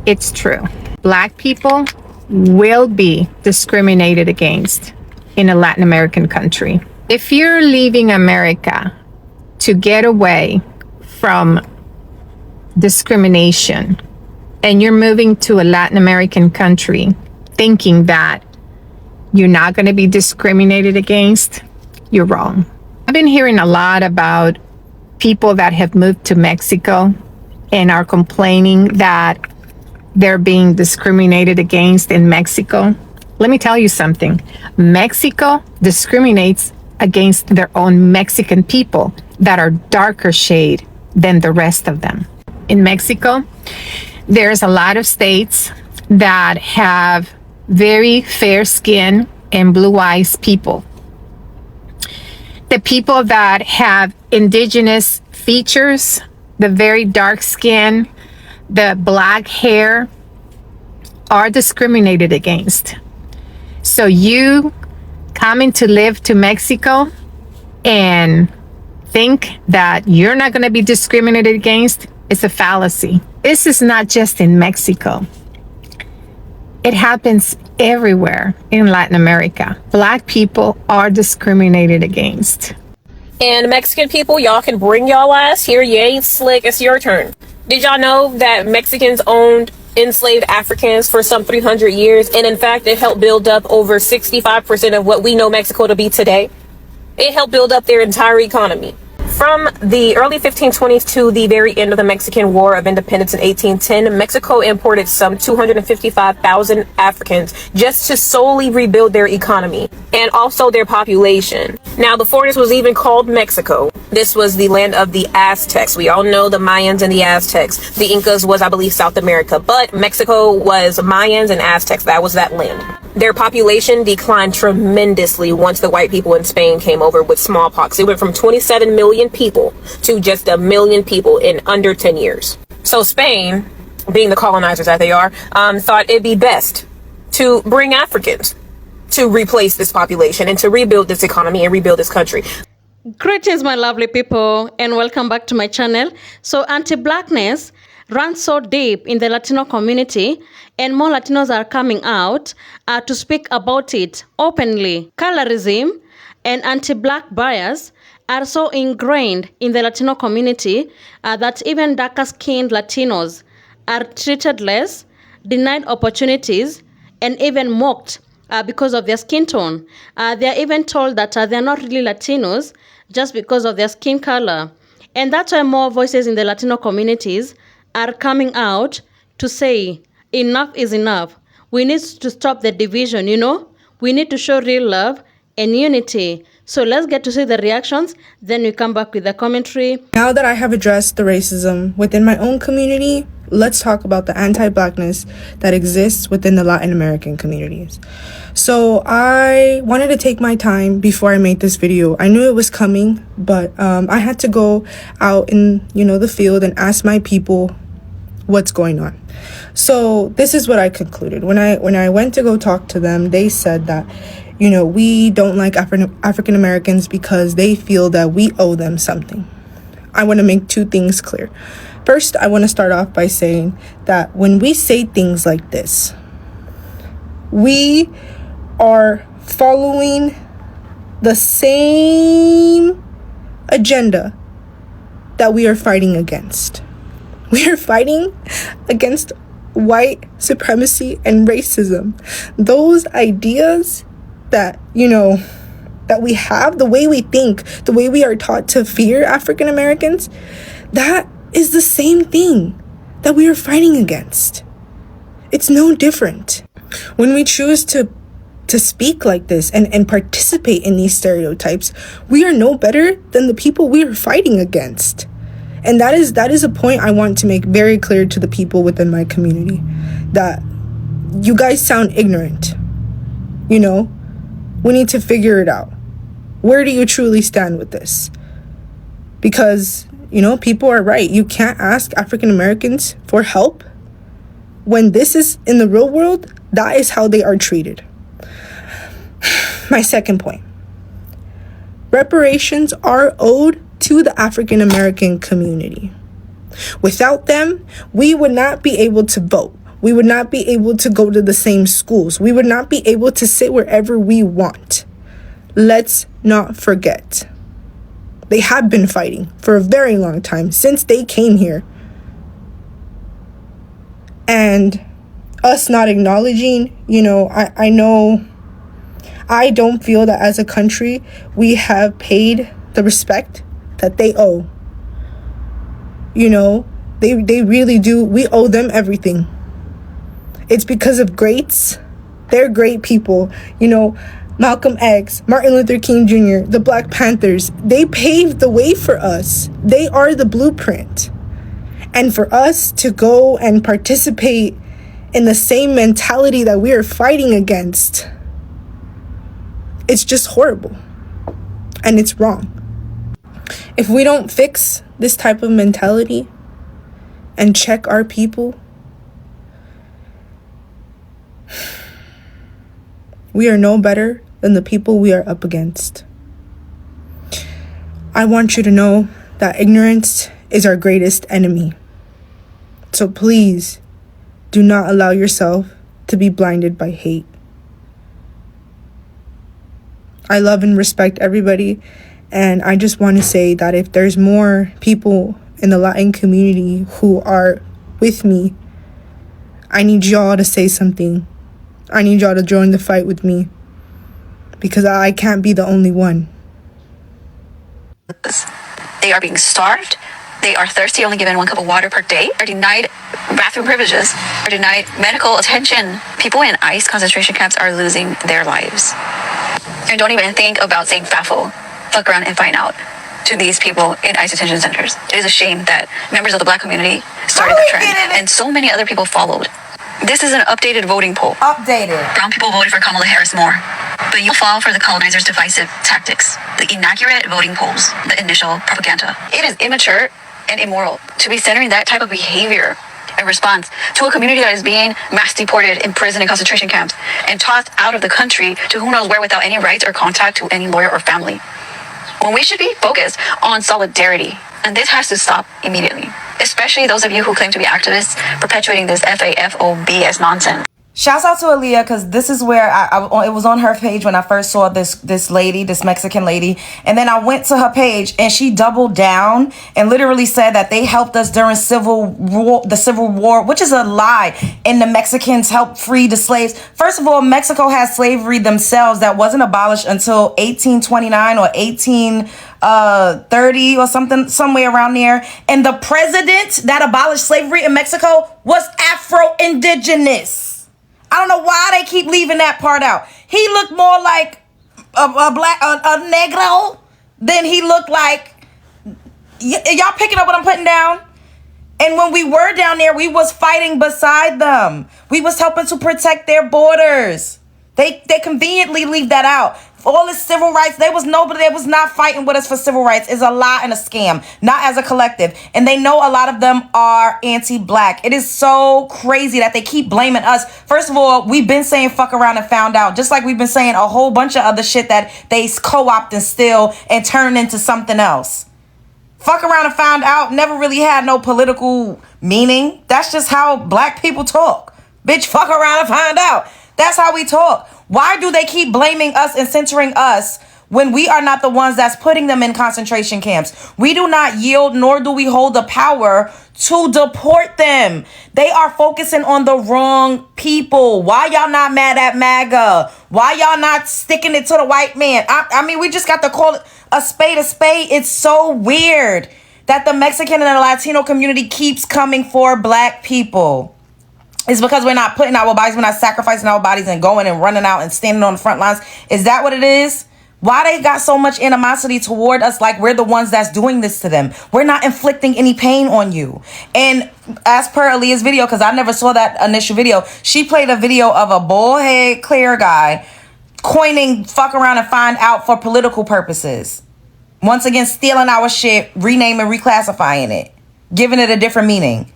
It's true. Black people will be discriminated against in a Latin American country. If you're leaving America to get away from discrimination and you're moving to a Latin American country thinking that you're not going to be discriminated against, you're wrong. I've been hearing a lot about people that have moved to Mexico and are complaining that they're being discriminated against in Mexico. Let me tell you something. Mexico discriminates against their own Mexican people that are darker shade than the rest of them. In Mexico, there's a lot of states that have very fair skin and blue eyes people. The people that have indigenous features, the very dark skin, the black hair, are discriminated against. So you coming to live to Mexico and think that you're not going to be discriminated against is a fallacy. This is not just in Mexico. It happens everywhere in Latin America. Black people are discriminated against. And Mexican people, y'all can bring y'all ass here. You ain't slick. It's your turn. Did y'all know that Mexicans owned enslaved Africans for some 300 years? And in fact, it helped build up over 65% of what we know Mexico to be today. It helped build up their entire economy. From the early 1520s to the very end of the Mexican War of Independence in 1810, Mexico imported some 255,000 Africans just to solely rebuild their economy and also their population. Now, before this was even called Mexico, this was the land of the Aztecs. We all know the Mayans and the Aztecs. The Incas was, I believe, South America, but Mexico was Mayans and Aztecs. That was that land. Their population declined tremendously once the white people in Spain came over with smallpox. It went from 27 million people to just 1 million people in under 10 years. So Spain, being the colonizers that they are, thought it'd be best to bring Africans to replace this population and to rebuild this economy and rebuild this country. Greetings, my lovely people, and welcome back to my channel. So anti-Blackness runs so deep in the Latino community, and more Latinos are coming out to speak about it openly. Colorism and anti-Black bias are so ingrained in the Latino community that even darker-skinned Latinos are treated less, denied opportunities, and even mocked because of their skin tone. They are even told that they are not really Latinos just because of their skin color. And that's why more voices in the Latino communities are coming out to say enough is enough. We need to stop the division, We need to show real love and unity. So let's get to see the reactions, then we come back with the commentary. Now that I have addressed the racism within my own community, let's talk about the anti-Blackness that exists within the Latin American communities. So I wanted to take my time before I made this video. I knew it was coming, but I had to go out in, the field and ask my people what's going on. So this is what I concluded. When I went to go talk to them, they said that, we don't like African Americans because they feel that we owe them something. I want to make two things clear. First, I want to start off by saying that when we say things like this, we are following the same agenda that we are fighting against. We are fighting against white supremacy and racism. Those ideas that, that we have, the way we think, the way we are taught to fear African Americans, that is the same thing that we are fighting against. It's no different. When we choose to speak like this and participate in these stereotypes, we are no better than the people we are fighting against. And that is a point I want to make very clear to the people within my community, that you guys sound ignorant. We need to figure it out. Where do you truly stand with this? Because, people are right. You can't ask African Americans for help when this is in the real world. That is how they are treated. My second point. Reparations are owed to the African American community. Without them, we would not be able to vote. We would not be able to go to the same schools. We would not be able to sit wherever we want. Let's not forget. They have been fighting for a very long time, since they came here. And us not acknowledging, I know I don't feel that as a country we have paid the respect that they owe. They really do. We owe them everything. It's because of greats. They're great people. Malcolm X, Martin Luther King Jr., the Black Panthers, they paved the way for us. They are the blueprint. And for us to go and participate in the same mentality that we are fighting against, it's just horrible. And it's wrong. If we don't fix this type of mentality and check our people, we are no better than the people we are up against. I want you to know that ignorance is our greatest enemy. So please do not allow yourself to be blinded by hate. I love and respect everybody, and I just want to say that if there's more people in the Latin community who are with me, I need y'all to say something. I need y'all to join the fight with me, because I can't be the only one. They are being starved. They are thirsty, only given 1 cup of water per day, are denied bathroom privileges, are denied medical attention. People in ICE concentration camps are losing their lives. And don't even think about saying FAFO, fuck around and find out, to these people in ICE detention centers. It is a shame that members of the Black community started the trend, and so many other people followed. This is an updated voting poll. Brown people voted for Kamala Harris more, but you fall for the colonizers' divisive tactics, the inaccurate voting polls, the initial propaganda. It is immature and immoral to be centering that type of behavior in response to a community that is being mass deported, imprisoned in concentration camps, and tossed out of the country to who knows where without any rights or contact to any lawyer or family. When we should be focused on solidarity, and this has to stop immediately. Especially those of you who claim to be activists perpetuating this FAFOBS nonsense. Shouts out to Aaliyah, because this is where it was on her page when I first saw this lady, this Mexican lady. And then I went to her page and she doubled down and literally said that they helped us during the Civil War, which is a lie. And the Mexicans helped free the slaves. First of all, Mexico had slavery themselves that wasn't abolished until 1829 or 1830 or something, somewhere around there. And the president that abolished slavery in Mexico was Afro-Indigenous. I don't know why they keep leaving that part out. He looked more like a negro than he looked like. Y'all picking up what I'm putting down? And when we were down there, we was fighting beside them. We was helping to protect their borders. They conveniently leave that out. For all this civil rights, nobody that was not fighting with us for civil rights. It's a lie and a scam, not as a collective. And they know a lot of them are anti-Black. It is so crazy that they keep blaming us. First of all, we've been saying fuck around and found out, just like we've been saying a whole bunch of other shit that they co-opt and steal and turn into something else. Fuck around and found out never really had no political meaning. That's just how Black people talk. Bitch, fuck around and find out. That's how we talk. Why do they keep blaming us and censoring us when we are not the ones that's putting them in concentration camps? We do not yield, nor do we hold the power to deport them. They are focusing on the wrong people. Why y'all not mad at MAGA? Why y'all not sticking it to the white man? I mean, we just got to call it a spade a spade. It's so weird that the Mexican and the Latino community keeps coming for Black people. It's because we're not putting our bodies, we're not sacrificing our bodies and going and running out and standing on the front lines. Is that what it is? Why they got so much animosity toward us like we're the ones that's doing this to them? We're not inflicting any pain on you. And as per Aaliyah's video, because I never saw that initial video, she played a video of a bald head clear guy coining fuck around and find out for political purposes. Once again, stealing our shit, renaming, reclassifying it, giving it a different meaning.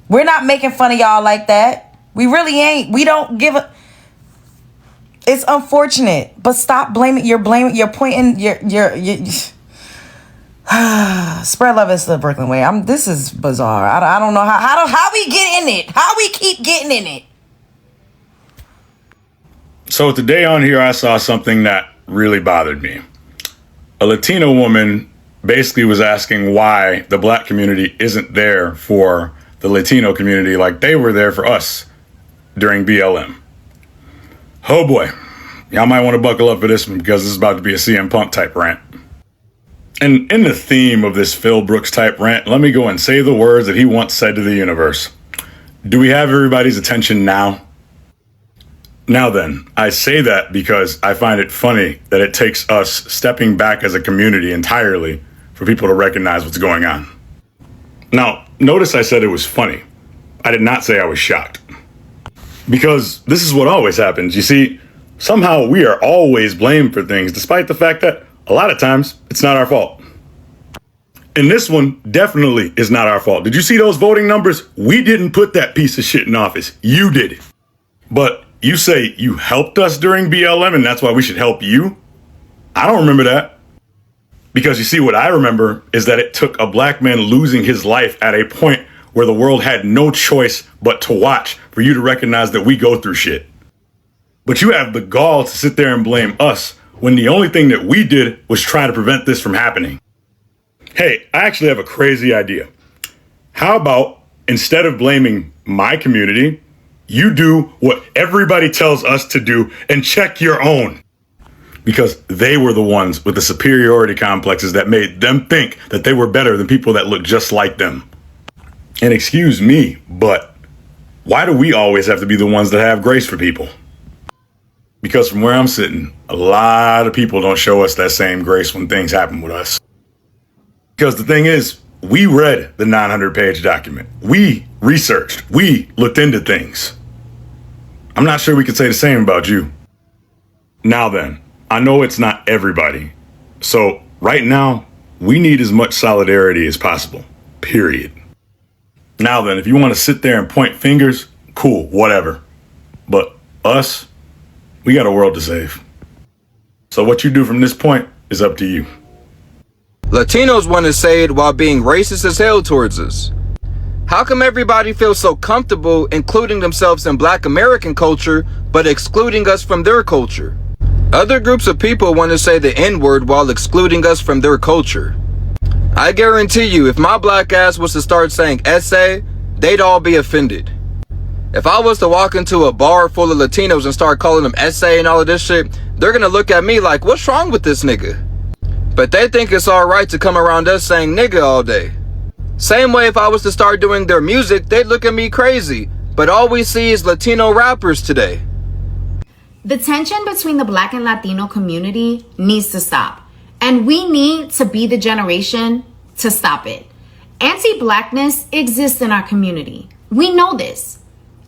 We're not making fun of y'all like that. We really ain't. We don't give a... It's unfortunate, but stop blaming. You're pointing. Spread love is the Brooklyn way. This is bizarre. I don't know how we get in it. How we keep getting in it. So today on here, I saw something that really bothered me. A Latino woman basically was asking why the black community isn't there for the Latino community like they were there for us during BLM. Oh boy, y'all might want to buckle up for this one because this is about to be a CM Punk type rant. And in the theme of this Phil Brooks type rant, let me go and say the words that he once said to the universe. Do we have everybody's attention now? Now then, I say that because I find it funny that it takes us stepping back as a community entirely for people to recognize what's going on. Now, notice I said it was funny. I did not say I was shocked. Because this is what always happens. You see, somehow we are always blamed for things, despite the fact that a lot of times it's not our fault. And this one definitely is not our fault. Did you see those voting numbers? We didn't put that piece of shit in office. You did it. But you say you helped us during BLM and that's why we should help you? I don't remember that. Because you see, what I remember is that it took a black man losing his life at a point where the world had no choice but to watch for you to recognize that we go through shit. But you have the gall to sit there and blame us when the only thing that we did was try to prevent this from happening. Hey, I actually have a crazy idea. How about instead of blaming my community, you do what everybody tells us to do and check your own? Because they were the ones with the superiority complexes that made them think that they were better than people that look just like them. And excuse me, but why do we always have to be the ones that have grace for people? Because from where I'm sitting, a lot of people don't show us that same grace when things happen with us. Because the thing is, we read the 900-page document. We researched. We looked into things. I'm not sure we could say the same about you. Now then, I know it's not everybody. So right now, we need as much solidarity as possible. Period. Now then, if you want to sit there and point fingers, cool, whatever. But us, we got a world to save. So what you do from this point is up to you. Latinos want to say it while being racist as hell towards us. How come everybody feels so comfortable including themselves in Black American culture, but excluding us from their culture? Other groups of people want to say the N-word while excluding us from their culture. I guarantee you, if my black ass was to start saying essay, they'd all be offended. If I was to walk into a bar full of Latinos and start calling them essay and all of this shit, they're gonna look at me like, what's wrong with this nigga? But they think it's alright to come around us saying nigga all day. Same way if I was to start doing their music, they'd look at me crazy. But all we see is Latino rappers today. The tension between the Black and Latino community needs to stop. And we need to be the generation to stop it. Anti-Blackness exists in our community. We know this.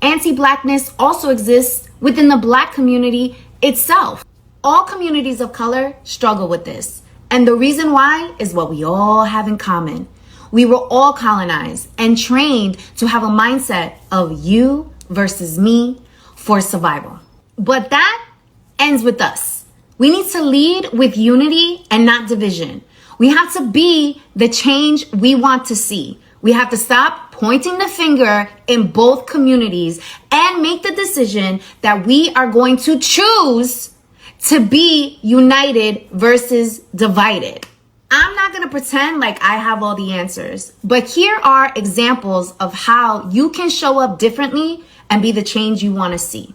Anti-Blackness also exists within the Black community itself. All communities of color struggle with this. And the reason why is what we all have in common. We were all colonized and trained to have a mindset of you versus me for survival. But that ends with us. We need to lead with unity and not division. We have to be the change we want to see. We have to stop pointing the finger in both communities and make the decision that we are going to choose to be united versus divided. I'm not going to pretend like I have all the answers, but here are examples of how you can show up differently and be the change you want to see.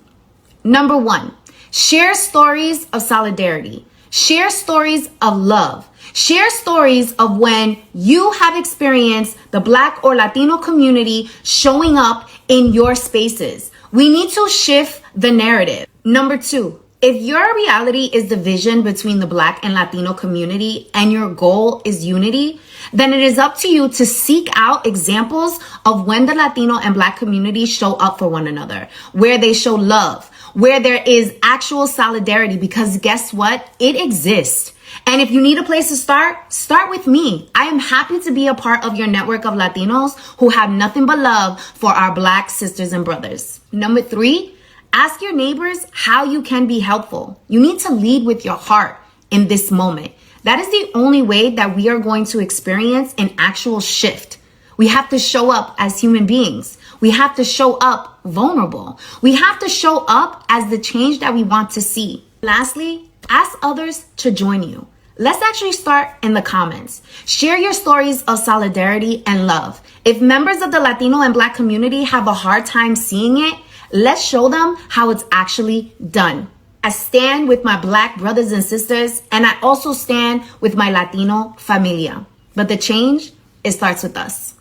Number 1, share stories of solidarity. Share stories of love. Share stories of when you have experienced the Black or Latino community showing up in your spaces. We need to shift the narrative. Number 2, if your reality is division between the Black and Latino community and your goal is unity, then it is up to you to seek out examples of when the Latino and Black communities show up for one another, where they show love, where there is actual solidarity, because guess what? It exists. And if you need a place to start with me. I am happy to be a part of your network of Latinos who have nothing but love for our Black sisters and brothers. Number 3, ask your neighbors how you can be helpful. You need to lead with your heart in this moment. That is the only way that we are going to experience an actual shift. We have to show up as human beings. We have to show up vulnerable. We have to show up as the change that we want to see. Lastly, ask others to join you. Let's actually start in the comments. Share your stories of solidarity and love. If members of the Latino and Black community have a hard time seeing it, let's show them how it's actually done. I stand with my Black brothers and sisters, and I also stand with my Latino familia. But the change, it starts with us.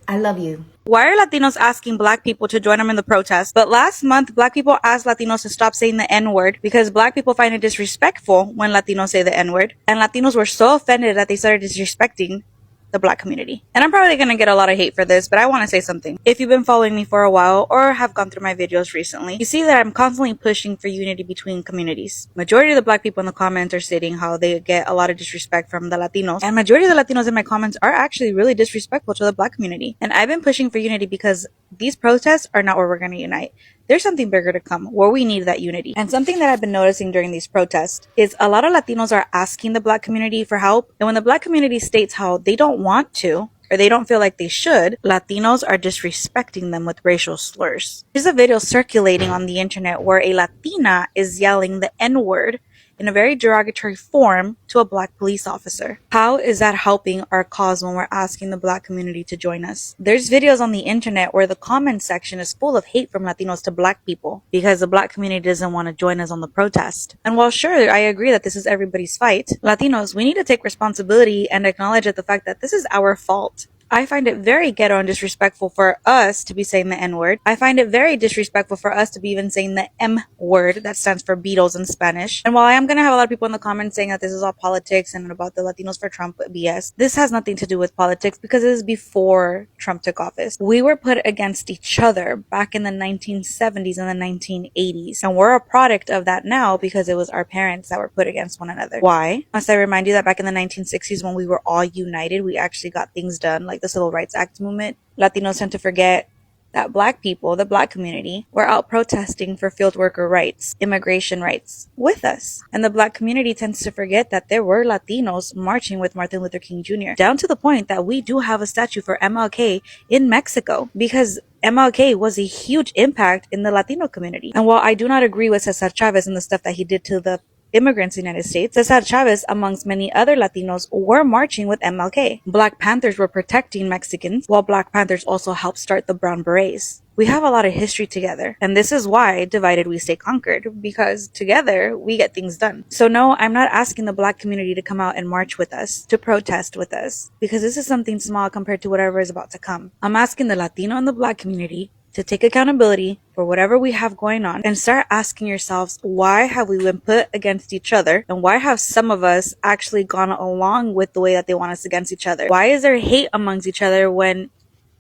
I love you. Why are Latinos asking Black people to join them in the protest? But last month, Black people asked Latinos to stop saying the N-word because Black people find it disrespectful when Latinos say the N-word. And Latinos were so offended that they started disrespecting the Black community. And I'm probably going to get a lot of hate for this, but I want to say something. If you've been following me for a while or have gone through my videos recently, you see that I'm constantly pushing for unity between communities. Majority of the Black people in the comments are stating how they get a lot of disrespect from the Latinos, and majority of the Latinos in my comments are actually really disrespectful to the Black community. And I've been pushing for unity because these protests are not where we're going to unite. There's something bigger to come where we need that unity. And something that I've been noticing during these protests is a lot of Latinos are asking the Black community for help. And when the Black community states how they don't want to, or they don't feel like they should, Latinos are disrespecting them with racial slurs. There's a video circulating on the internet where a Latina is yelling the N-word in a very derogatory form to a Black police officer. How is that helping our cause when we're asking the Black community to join us? There's videos on the internet where the comment section is full of hate from Latinos to Black people because the Black community doesn't want to join us on the protest. And while sure, I agree that this is everybody's fight, Latinos, we need to take responsibility and acknowledge that the fact that this is our fault. I find it very ghetto and disrespectful for us to be saying the N-word. I find it very disrespectful for us to be even saying the M word, that stands for Beatles in Spanish. And while I am going to have a lot of people in the comments saying that this is all politics and about the Latinos for Trump BS, this has nothing to do with politics because it is before Trump took office. We were put against each other back in the 1970s and the 1980s. And we're a product of that now because it was our parents that were put against one another. Why? Must I remind you that back in the 1960s when we were all united, we actually got things done, like the Civil Rights Act movement. Latinos tend to forget that Black people, the Black community, were out protesting for field worker rights, immigration rights with us. And the Black community tends to forget that there were Latinos marching with Martin Luther King Jr. down to the point that we do have a statue for MLK in Mexico because MLK was a huge impact in the Latino community. And while I do not agree with Cesar Chavez and the stuff that he did to the immigrants in the United States, Cesar Chavez, amongst many other Latinos, were marching with MLK. Black Panthers were protecting Mexicans, while Black Panthers also helped start the Brown Berets. We have a lot of history together, and this is why divided we stay conquered, because together we get things done. So no, I'm not asking the Black community to come out and march with us, to protest with us, because this is something small compared to whatever is about to come. I'm asking the Latino and the Black community to take accountability for whatever we have going on and start asking yourselves, why have we been put against each other? And why have some of us actually gone along with the way that they want us against each other? Why is there hate amongst each other when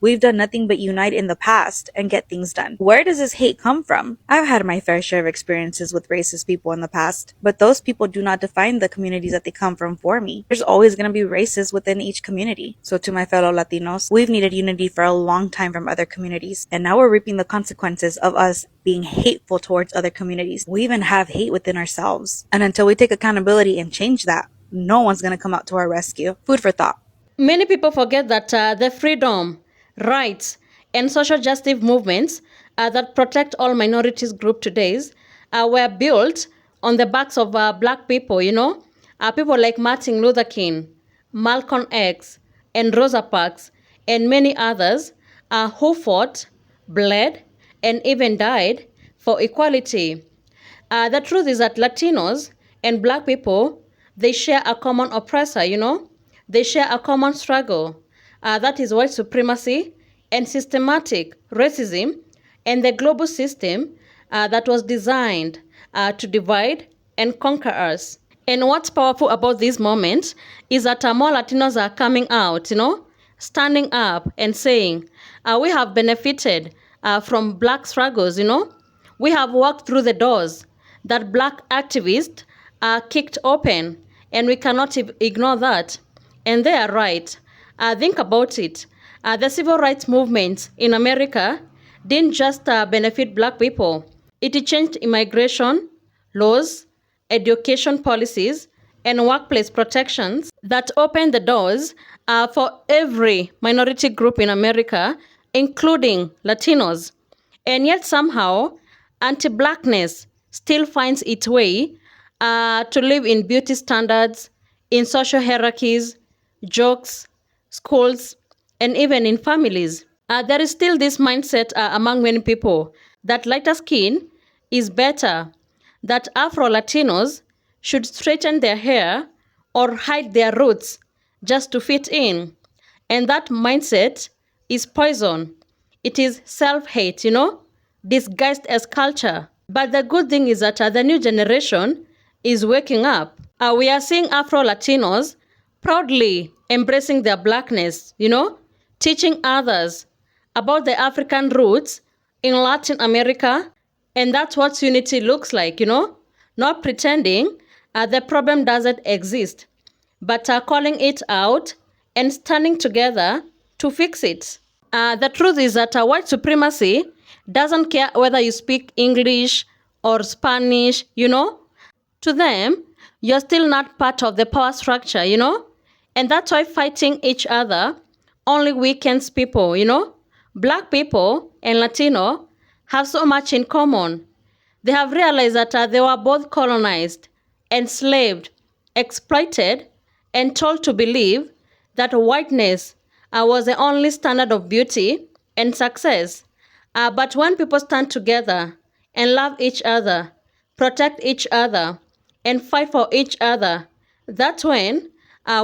we've done nothing but unite in the past and get things done? Where does this hate come from? I've had my fair share of experiences with racist people in the past, but those people do not define the communities that they come from for me. There's always going to be racists within each community. So to my fellow Latinos, we've needed unity for a long time from other communities, and now we're reaping the consequences of us being hateful towards other communities. We even have hate within ourselves. And until we take accountability and change that, no one's going to come out to our rescue. Food for thought. Many people forget that the freedom, rights, and social justice movements that protect all minorities group today were built on the backs of Black people, people like Martin Luther King, Malcolm X, and Rosa Parks, and many others who fought, bled, and even died for equality. The truth is that Latinos and Black people, they share a common oppressor, They share a common struggle. That is white supremacy and systematic racism and the global system that was designed to divide and conquer us. And what's powerful about this moment is that more Latinos are coming out, standing up and saying, we have benefited from Black struggles, We have walked through the doors that Black activists kicked open, and we cannot ignore that. And they are right. Think about it. The civil rights movement in America didn't just benefit Black people. It changed immigration, laws, education policies, and workplace protections that open the doors for every minority group in America, including Latinos. And yet somehow, anti-Blackness still finds its way to live in beauty standards, in social hierarchies, jokes, schools, and even in families. There is still this mindset among many people that lighter skin is better, that Afro-Latinos should straighten their hair or hide their roots just to fit in. And that mindset is poison. It is self-hate, disguised as culture. But the good thing is that the new generation is waking up. We are seeing Afro-Latinos proudly embracing their Blackness, teaching others about the African roots in Latin America. And that's what unity looks like, not pretending the problem doesn't exist, but calling it out and standing together to fix it. The truth is that white supremacy doesn't care whether you speak English or Spanish, To them, you're still not part of the power structure, And that's why fighting each other only weakens people, Black people and Latino have so much in common. They have realized that they were both colonized, enslaved, exploited, and told to believe that whiteness was the only standard of beauty and success. But when people stand together and love each other, protect each other, and fight for each other, that's when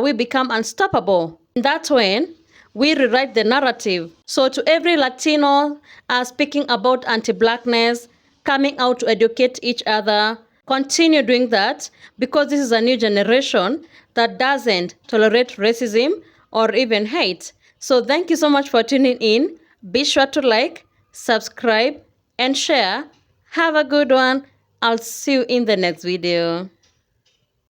we become unstoppable. That's when we rewrite the narrative. So to every Latino speaking about anti-Blackness, coming out to educate each other, continue doing that, because this is a new generation that doesn't tolerate racism or even hate. So thank you so much for tuning in. Be sure to like, subscribe, and share. Have a good one. I'll see you in the next video.